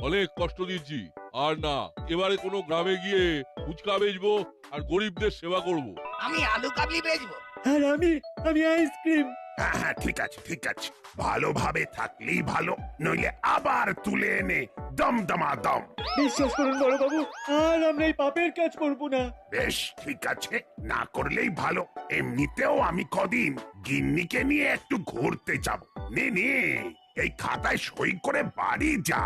অনেক কষ্ট দিয়েছি। আর না, এবারে কোনো গ্রামে গিয়ে ফুচকা বেচবো আর গরিবদের সেবা করব। আমি আলু কাবলি বেচবো। আর আমি আইসক্রিম। হ্যাঁ হ্যাঁ, ঠিক আছে ঠিক আছে, ভালোভাবে থাকলেই ভালো, নইলে আবার তুলে এনে দমদমা দম। বিশ্বাস করুন বড়বাবু, আর আমরা এই পাপের কাজ করব না। বেশ ঠিক আছে, না করলেই ভালো। এমনিতেও আমি কদিন গিন্নিকে নিয়ে একটু ঘুরতে যাব। নে নে, এই খাতায় সই করে বাড়ি যা।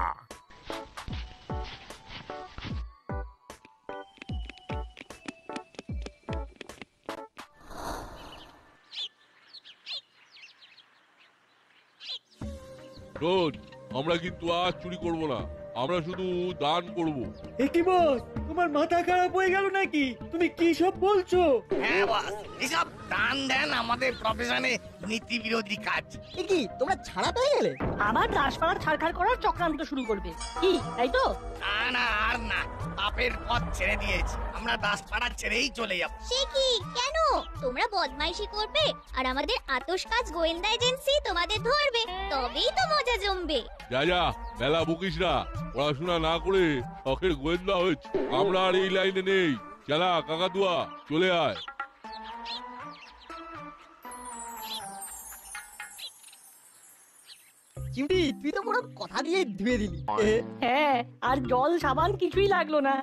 শোন, আমরা কিন্তু আজ চুরি করব না, আমরা শুধু দান করব। এ কি বস, তোমার মাথা খারাপ হয়ে গেল নাকি? তুমি কি সব বলছো? হ্যাঁ বস, এসব দান দেন আমাদের প্রফেশনে নীতি বিরোধী কাজ। কি তোমরা ছাড়া পেয়ে গেলে? আবার দাসপাড়া ছাড়খাড় করার চক্রান্ত শুরু করবে কি, তাই তো? না না আর না, পাপের পথ ছেড়ে দিয়েছি, আমরা দাসপাড়া ছেড়েই চলে যাব। সে কি, কেন? তোমরা বদমাইশি করবে আর আমাদের আতশ কাজ গোয়েন্দা এজেন্সি তোমাদের ধরবে, তবেই তো মজা জমবে। যা যা, মেলা বকিস না, পড়াশোনা না করে শখের গোয়েন্দা হয়েছে। আমরা আর এই লাইনে নেই। চালা কাকাতুয়া, চলে আয়। চিমটি, তুই তো পুরো কথা দিয়ে ধুয়ে দিলি। হ্যাঁ, আর জল সাবান কিছুই লাগলো না।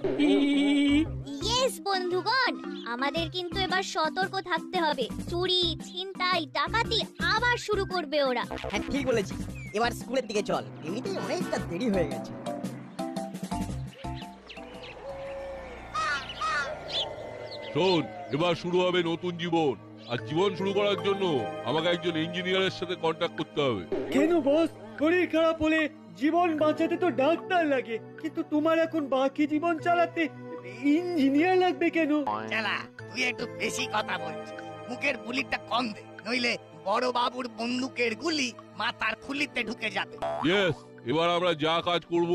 ইয়েস বন্ধুগণ, আমাদের কিন্তু এবার সতর্ক থাকতে হবে। চুরি, ছিনতাই, ডাকাতি আবার শুরু করবে ওরা। হ্যাঁ ঠিক বলেছিস, এবার স্কুলের দিকে চল, এমনিতেই অনেকটা দেরি হয়ে গেছে। শোন, এবার শুরু হবে নতুন জীবন। আর জীবন শুরু করার জন্য আমাকে একজন ইঞ্জিনিয়ারের সাথে কন্ট্যাক্ট করতে হবে। কেন বস, শরীর খারাপ হলে জীবন বাঁচাতে তো ডাক্তার লাগে, কিন্তু তোমার এখন বাকি জীবন চালাতে ইঞ্জিনিয়ার লাগবে কেন? চালা, তুই একটু বেশি কথা বলছিস, মুখের বুলিটা কম দে, নইলে বড় বাবুর বন্দুকের গুলি মাথার খুলিতে ঢুকে যাবে। ইয়েস, এবার আমরা যা কাজ করব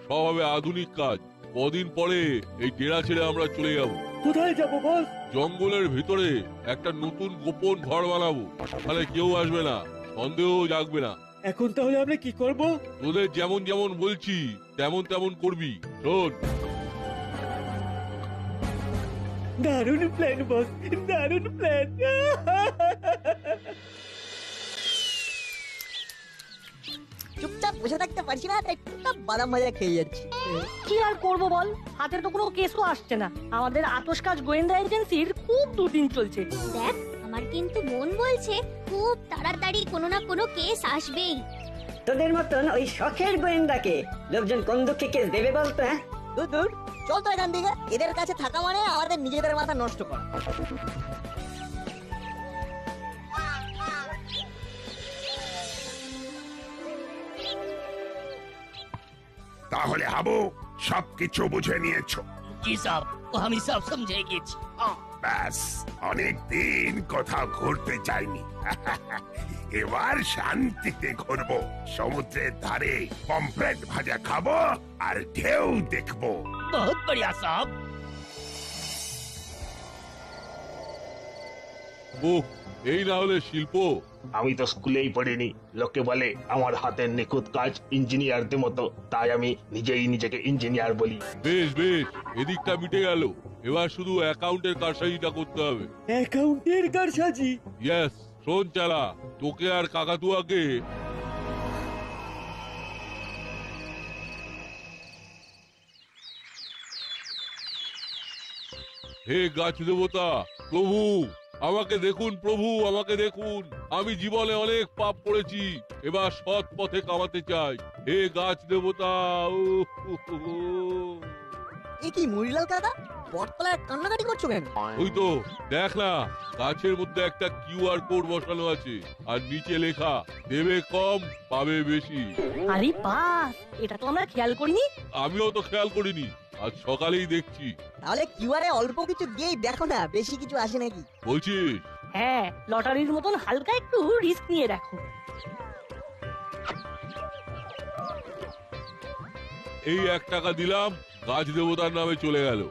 সব হবে আধুনিক কাজ। কদিন পরে এই ডেরা ছেড়ে আমরা চলে যাব। কোথায় যাবো বস? জঙ্গলের ভিতরে একটা নতুন গোপন ঘর বানাবো, তাহলে কেউ আসবে না, সন্দেহ জাগবে না। এখন তাহলে আমরা কি করব? তোদের যেমন যেমন বলছি তেমন তেমন করবি। শোন, দারুণ প্ল্যান বস, দারুণ প্ল্যান। চুপচাপ বসে থাকতে পারছি না, তাই টুকটাক বাদাম ভাজা খেয়ে যাচ্ছি। কি আর করবো বল, হাতে তো কোনো কেসও আসছে না। আমাদের আতশ কাজ গোয়েন্দা এজেন্সির খুব দুদিন চলছে। দেখ, আমার কিন্তু মন বলছে খুব তাড়াতাড়ি কোনো না কোনো কেস আসবেই। তোদের মতন ওই শখের গোয়েন্দাকে লোকজন কোন দুঃখে কেস দেবে বলতো? হ্যাঁ, দূর দূর, চল তো এখান থেকে। এদের কাছে থাকা মানে আমাদের নিজেদের মাথা নষ্ট করা। তাহলে হাবু, সবকিছু বুঝে নিয়েছো? কি সব? আমি সব সমঝে গেছি। ব্যাস, অনেক দিন কোথাও ঘুরতে যাইনি। এবার শান্তিতে ঘুরবো, সমুদ্রের ধারে পমফ্রেট ভাজা খাবো আর ঢেউ দেখবো। বহুত বড়িয়া সব। ওহ, এই না হলে শিল্প। আমি তো স্কুলেই পড়িনি, লোকে বলে আমার হাতের নিখুঁত কাজ ইঞ্জিনিয়ারদের মতো, তাই আমি নিজেই নিজেকে ইঞ্জিনিয়ার বলি। বেশ বেশ, এদিকটা মিটে গেল। এবার শুধু অ্যাকাউন্টের কারসাজিটা করতে হবে। অ্যাকাউন্টের কারসাজি? ইয়েস, শোন চালা, তোকে আর কাকাতুয়াকে হে গাছ দেবতা, প্রভু আমাকে দেখুন, প্রভু আমাকে দেখুন, আমি জীবনে অনেক পাপ করেছি, এবার সৎ পথে কামাতে চাই। হে গাছ দেবতা। এ কি মরিলাল কাকা, বটতলায় কান্নাকাটি করছো কেন? ওই তো দেখ না, গাছের মধ্যে একটা কিউআর কোড বসানো আছে, আর নিচে লেখা দেবে কম পাবে বেশি। আরে বাস, এটা তো আমরা খেয়াল করিনি। আমিও তো খেয়াল করিনি, আজ সকালেই দেখছি। তাহলে কিউআরে অল্প কিছু দিয়েই দেখো না, বেশি কিছু আসে নাকি। বলছিস? হ্যাঁ, লটারির মতন হালকা একটু রিস্ক নিয়ে দেখো। এই 1 টাকা দিলাম, গাছ দেবতার নামে চলে গেল।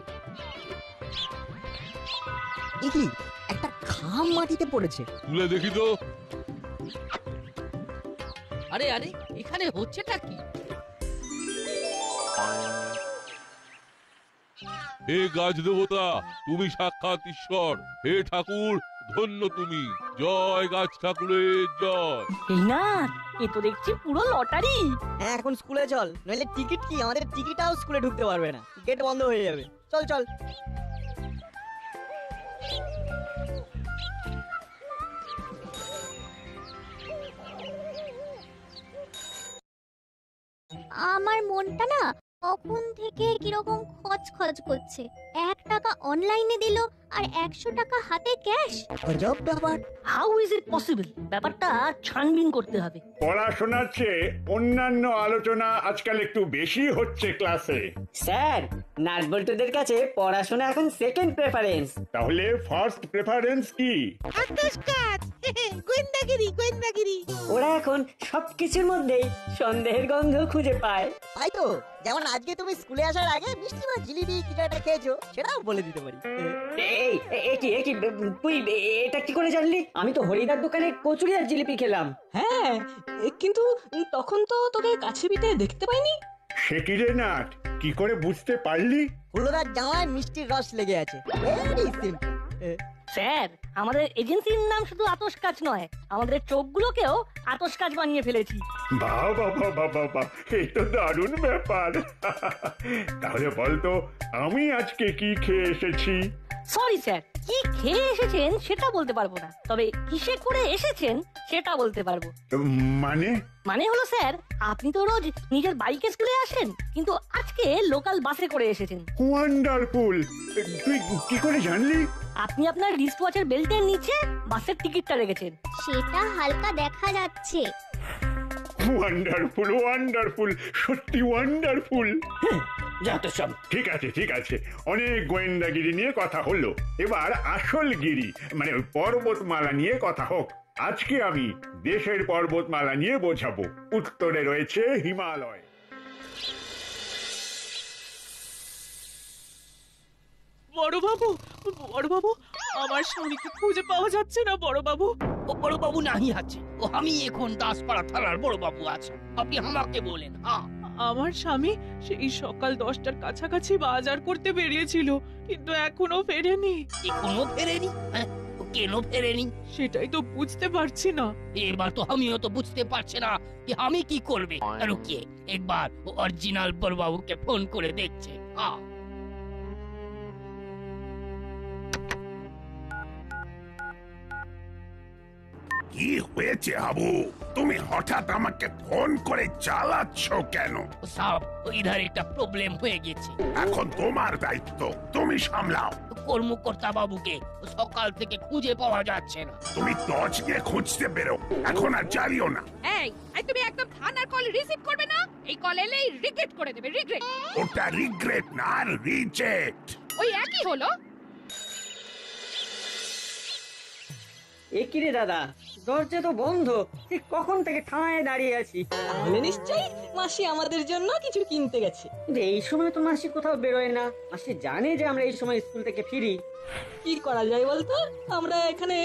এ কি, একটা খাম মাটিতে পড়েছে। তুলে দেখি তো। আরে আরে, এখানে হচ্ছেটা কি? হে গাছ দেবতা, তুমি সাক্ষাৎ ঈশ্বর। হে ঠাকুর, ধন্য তুমি। জয় গাছ ঠাকুরের জয়। এই না, এ তো দেখছি পুরো লটারি। হ্যাঁ এখন স্কুলে চল, নইলে টিকিট কি আমাদের টিকিটাও স্কুলে ঢুকতে পারবে না, গেট বন্ধ হয়ে যাবে। চল চল। আমার মনটা না কখন থেকে কিরকম খচখচ করছে। 1 টাকা অনলাইনে দিল আর 100 টাকা হাতে ক্যাশ। গজব ব্যাপার। How is it possible? ব্যাপারটা ছানবিন করতে হবে। পড়াশোনার চেয়ে অন্যান্য আলোচনা আজকাল একটু বেশি হচ্ছে ক্লাসে। স্যার, নাটবল্টুদের কাছে পড়াশোনা এখন সেকেন্ড প্রেফারেন্স। তাহলে ফার্স্ট প্রেফারেন্স কি? ওরা এখন সবকিছুর মধ্যেই সন্দেহের গন্ধ খুঁজে পায়। তাই তো, যেমন আজকে তুমি স্কুলে আসার আগে মিষ্টি বা জিলিপি কিছু একটা খেয়েছো, সেটাও বলে দিতে পারি। তুই এটা কি করে জানলি? আমি তো হরিদার দোকানে কচুরি আর জিলিপি খেলাম। হ্যাঁ, কিন্তু তখন তো তোদের কাছে পিঠে দেখতে পাইনি। সে কি রে নাট, কি করে বুঝতে পারলি? হুলোদার জামায় মিষ্টির রস লেগে আছে। Very simple. স্যার, আমাদের এজেন্সির নাম শুধু আতশ কাজ নয়, আমাদের চোখগুলোকেও আতশ কাজ বানিয়ে ফেলেছি। বাহ বাহ বাহ বাহ বাহ, এই তো দারুণ ব্যাপার। তাহলে বলতো আমি আজকে কি খেয়ে এসেছি? সরি স্যার, কি খেয়ে এসেছেন সেটা বলতে পারবো না, তবে কিসে করে এসেছেন সেটা বলতে পারবো। মানে হলো স্যার, আপনি তো রোজ নিজের বাইকে স্কুলে আসেন, কিন্তু আজকে লোকাল বাসে করে এসেছেন। ওয়ান্ডারফুল! তুই কি করে জানলি? আপনি আপনার রিস্ট ওয়াচের বেল্টের নিচে বাসের টিকিটটা রেখেছেন। সেটা হালকা দেখা যাচ্ছে। ওয়ান্ডারফুল ওয়ান্ডারফুল, সত্যি ওয়ান্ডারফুল। যত সব। ঠিক আছে ঠিক আছে, অনেক গোয়েন্দাগিরি নিয়ে কথা হলো, এবার আসল গিরি মানে ওই পর্বতমালা নিয়ে কথা হোক। আজকে আমি দেশের পর্বতমালা নিয়ে বোঝাবো। উত্তরে রয়েছে হিমালয়। বড় বাবু, আমার স্বামীকে খুঁজে পাওয়া যাচ্ছে না বড় বাবু। ও বড় বাবু নাহি আছে, ও আমি এখন দাসপাড়া থানার বড় বাবু আছে, আপনি আমাকে বলেন। হ্যাঁ, আমার স্বামী সেই সকাল 10টার কাছাকাছি বাজার করতে বেরিয়েছিল, কিন্তু এখনো ফেরেনি। এখনো ফেরেনি? হ্যাঁ, ও কেন ফেরেনি সেটাই তো বুঝতে পারছি না। এবার তো আমিও তো বুঝতে পারছি না যে আমি কি করবে। রুকিয়ে একবার ও অরিজিনাল বড় বাবুকে ফোন করে দেখছে। হ্যাঁ, কি হয়েছে হাবু? তুমি হঠাৎ আমাকে ফোন করে জ্বালাচ্ছ কেন? সাব ইধার একটা প্রবলেম হয়ে গেছে। এখন তোমার দায়িত্ব, তুমি সামলাও। কর্মকর্তা বাবুকে সকাল থেকে খুঁজে পাওয়া যাচ্ছে না। তুমি টর্চ নিয়ে খুঁজতে বেরো, এখন আর জ্বালিও না। এই তুমি একদম থানার কল রিসিভ করবে না? এই কল এলেই রিগ্রেট করে দেবে, রিগ্রেট। ওটা রিগ্রেট না, রিজেক্ট। ওই একই হলো। এ কি রে দাদা, দরজা তো বন্ধ, ঠিক কখন থেকে থানায় দাঁড়িয়ে আছি। তাহলে নিশ্চয়ই মাসি আমাদের জন্য কিছু কিনতে গেছে। এই সময় তো মাসি কোথাও বেরোয় না, মাসি জানে যে আমরা এই সময় স্কুল থেকে ফিরি। কি করা যায় বলতো? আমরা এখানে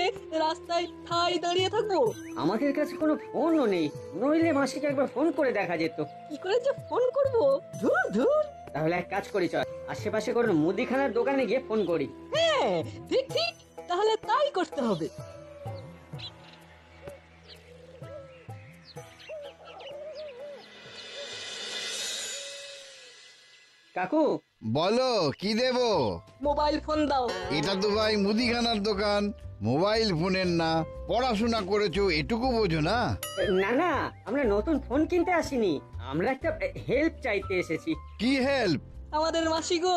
রাস্তায় ঠাই দাঁড়িয়ে থাকবো? আমাদের কাছে কোনো ফোনও নেই, নইলে মাসিকে একবার ফোন করে দেখা যেত। কি করে যে ফোন করবো? ধুর ধুর। তাহলে এক কাজ করি, চল আশেপাশে কোনো মুদিখানার দোকানে গিয়ে ফোন করি। হ্যাঁ ঠিক ঠিক, তাহলে তাই করতে হবে। কাকু, বলো কি দেবো? মোবাইল ফোন দাও। এটা তো ভাই মুদিখানার দোকান, মোবাইল ফোনের না। পড়াশোনা করেছো এটুকু বোঝো না? না না, আমরা নতুন ফোন কিনতে আসিনি, আমরা একটা হেল্প চাইতে এসেছি। কি হেল্প? আমাদের মাসি গো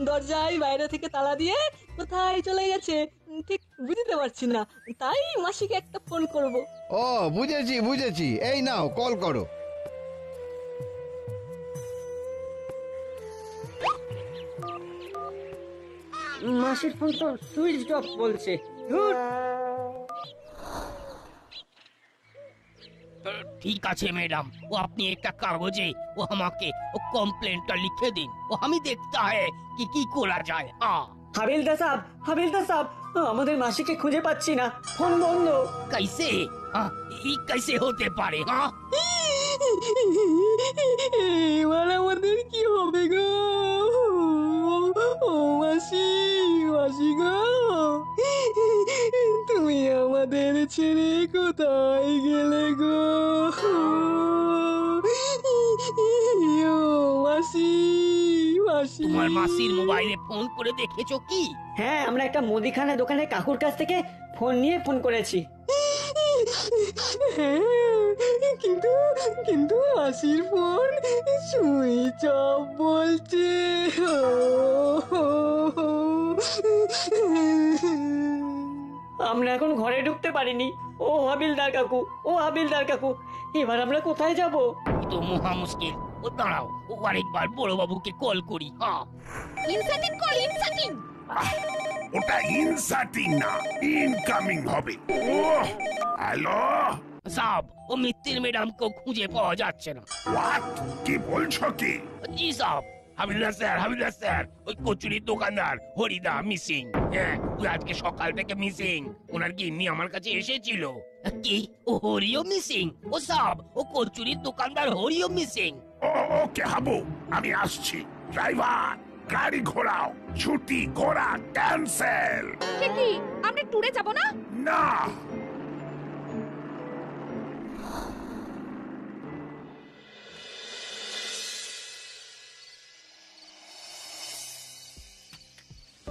দরজায় বাইরে থেকে তালা দিয়ে কোথায় চলে গেছে ঠিক বুঝতে পারছি না, তাই মাসিকে একটা ফোন করব। ও বুঝেছি বুঝেছি, এই নাও কল করো। মাসির ফোন তো সুইচ অফ বলছে। ঠিক আছে ম্যাডাম, ও আপনি একটা কাগজে ও আমাকে ও কমপ্লেনটা লিখে দিন, ও আমি দেখতে হয় কি কি করা যায়। হাবিলদার সাহেব, আমাদের মাসিকে খুঁজে পাচ্ছি না, ফোন বন্ধ। कैसे? এই कैसे হতে পারে? এবার আমাদের কি হবে গো? তোমার মাসির মোবাইলে ফোন করে দেখেছো কি? হ্যাঁ, আমরা একটা মুদিখানা দোকানের কাকুর কাছ থেকে ফোন নিয়ে ফোন করেছি। কিন্তু কিন্তু মাসির ফোন সুইচ অফ বলছে। আমরা এখন ঘরে ঢুকতে পারিনি। ও হাবিলদার কাকু, ও হাবিলদার কাকু, এবার আমরা কোথায় যাব? তো মহা মুশকিল। ও দাঁড়াও, ও আরেকবার বড় বাবুকে কল করি। হ্যাঁ, ইনসার্টিং কল, ইনসার্টিং। ওটা ইনসার্টিং না, ইনকামিং হবে। ও হ্যালো সাব, ও মিত্তির ম্যাডামকে খুঁজে পাওয়া যাচ্ছে না। হোয়াট, কি বলছো কি? জি সাব, হাবিলদার স্যার, ওই কচুরির দোকানদার হরিদা মিসিং। হ্যাঁ, ওই আজকে সকাল থেকে মিসিং। ওনার গিন্নি আমার কাছে এসেছিল। কি, ও হরিও মিসিং? ও সাব, ও কচুরির দোকানদার হরিও মিসিং। ওকে হাবু, আমি আসছি। ড্রাইভার, গাড়ি ঘোরাও। ছুটি ঘোরা ক্যান্সেল। কি আমরা ট্যুরে যাব না? না,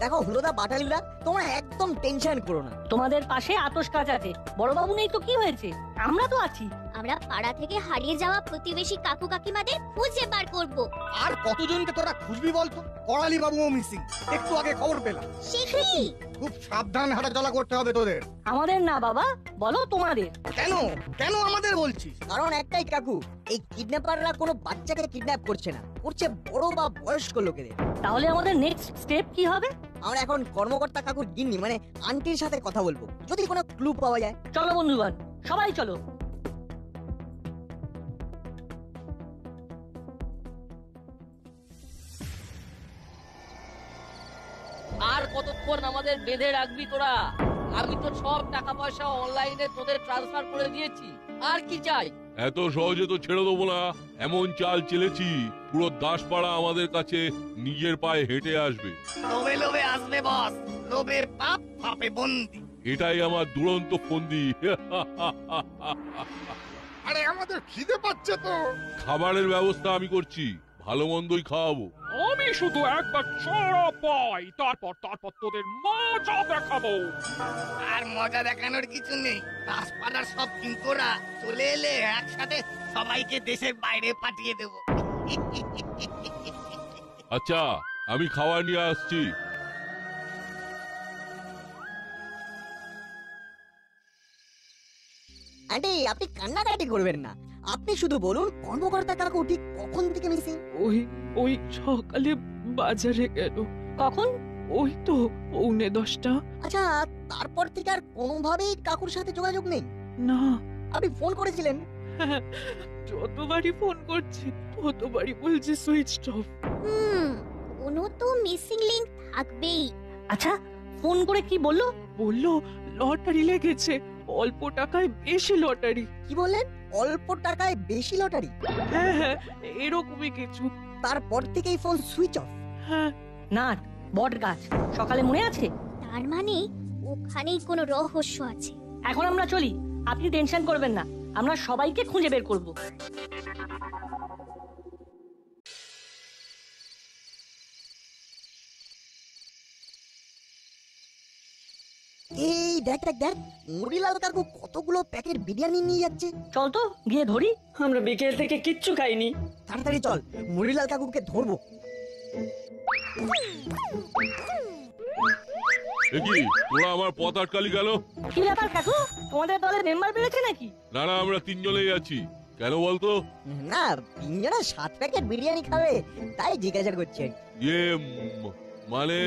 দেখো হুলোদা বাটালিরা, তোমরা একদম টেনশন করো না। তোমাদের পাশে আতস কাজ আছে। বড়বাবু নেই তো কি হয়েছে, আমরা তো আছি। আমরা পাড়া থেকে হারিয়ে যাওয়া প্রতিবেশী কাকু কাকিমাদের খুঁজে বার করব। আর কতজনকে তোরা খুঁজবি বলতো? করালি বাবুও মিসিং, একটু আগে খবর পেলাম। সে কি? খুব সাবধান হাঁটাচলা করতে হবে তোদের। আমাদের না বাবা, বলো তোমাদের। কেন কেন আমাদের বলছিস? কারণ একটাই কাকু, এই কিডন্যাপাররা কোনো বাচ্চাকে কিডন্যাপ করছে না, করছে বড় বা বয়স্ক লোকেদের। তাহলে আমাদের নেক্সট স্টেপ কি হবে? আমরা এখন কর্মকর্তা কাকুর গিন্নি মানে আন্টির সাথে কথা বলবো, যদি কোনো ক্লু পাওয়া যায়। চলো বন্ধুগণ, সবাই চলো। আর কতক্ষণ আমাদের বেঁধে রাখবি তোরা? আমি তো সব টাকা পয়সা অনলাইনে তোদের ট্রান্সফার করে দিয়েছি, আর কি চাই? এত সহজে তো ছেড়ে দেবো না। এমন চাল চেলেছি, পুরো দাসপাড়া আমাদের কাছে নিজের পায়ে হেঁটে আসবে। লোভে লোভে আসবে বস, লোভে পাপ, পাপে বন্দি। এটাই আমার দুরন্ত ফন্দি। আরে আমাদের খিদে পাচ্ছে তো। খাবারের ব্যবস্থা আমি করছি, ভালো মন্দই খাওয়াবো। আমি শুধু একবার চড়া পাই, তারপর তোদের মজা দেখাবো। আর মজা দেখানোর কিছু নেই। দাসপাড়ার সব কিঙ্করা চলে এলে একসাথে সবাইকে দেশের বাইরে পাঠিয়ে দেব। আচ্ছা, আমি খাবার নিয়ে আসছি। আন্টি, আপনি কান্নাকাটি করবেন না। আপনি শুধু বলুন কর্মকর্তা কাকু ঠিক কখন থেকে মিসিং? ওই সকালে বাজারে গেল। কখন? ওই তো 9:30। আচ্ছা, তারপর থেকে আর কোনোভাবেই কাকুর সাথে যোগাযোগ নেই? না। আপনি ফোন করেছিলেন? যতবারই ফোন করছি ততবারই বলছে সুইচ অফ। কোনো তো মিসিং লিংক থাকবেই। আচ্ছা, ফোন করে কি বললো? বললো লটারি লেগেছে, অল্প টাকায় বেশি লটারি। কি বললেন? অল্প টাকায় বেশি লটারি? হ্যাঁ, এরকমই কিছু। তারপর থেকেই ফোন সুইচ অফ। হ্যাঁ। না, বট গাছ সকালে মনে আছে? তার মানে ওখানেই কোনো রহস্য আছে। এখন আমরা চলি, আপনি টেনশন করবেন না, আমরা সবাইকে খুঁজে বের করব। এই দেখ দেখ দেখ, মুড়িলাল কাকু কতগুলো প্যাকেট বিরিয়ানি নিয়ে যাচ্ছে। চল তো গিয়ে ধরি। আমরা বিকেল থেকে কিচ্ছু খাইনি। তাড়াতাড়ি চল, মুড়িলাল কাকুকে ধরবো। কি তোরা আমার পথ আটকালি গেল? কি ব্যাপার কাকু, তোমাদের দলের মেম্বার বেড়েছে নাকি? না না, আমরা তিনজনেই আছি। কেন বলতো? না, তিনজনে 7 প্যাকেট বিরিয়ানি খাবে তাই জিজ্ঞাসা করছি। মানে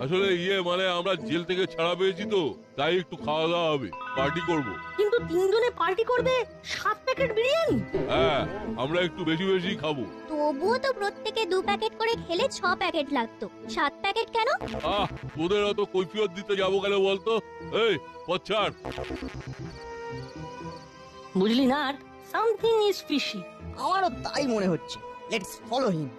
আসলে মানে আমরা জেল থেকে ছাড়া পেয়েছি তো, তাই একটু খাওয়া দাওয়া হবে, পার্টি করব। কিন্তু তিনজনে পার্টি করবে 7 প্যাকেট বিরিয়ানি? হ্যাঁ, আমরা একটু বেশি বেশি খাবো। তবুও তো প্রত্যেকে 2 প্যাকেট করে খেলে 6 প্যাকেট লাগতো, 7 প্যাকেট কেন? তোদের অত কৈফিয়ত দিতে যাবো কেন বলতো? এই পথ ছাড়। বুঝলি না, সামথিং ইজ ফিশি। আমারও তাই মনে হচ্ছে। Let's follow him.